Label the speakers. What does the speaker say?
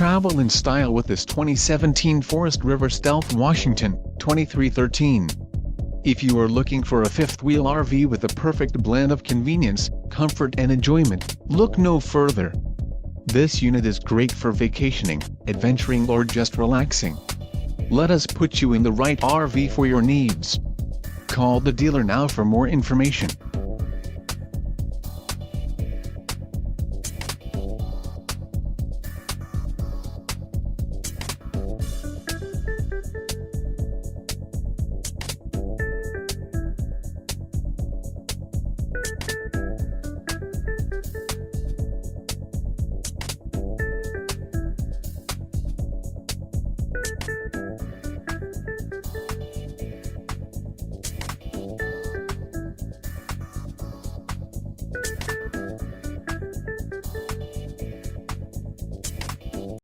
Speaker 1: Travel in style with this 2017 Forest River Stealth Washington 2313. If you are looking for a fifth-wheel RV with a perfect blend of convenience, comfort and enjoyment, look no further. This unit is great for vacationing, adventuring or just relaxing. Let us put you in the right RV for your needs. Call the dealer now for more information.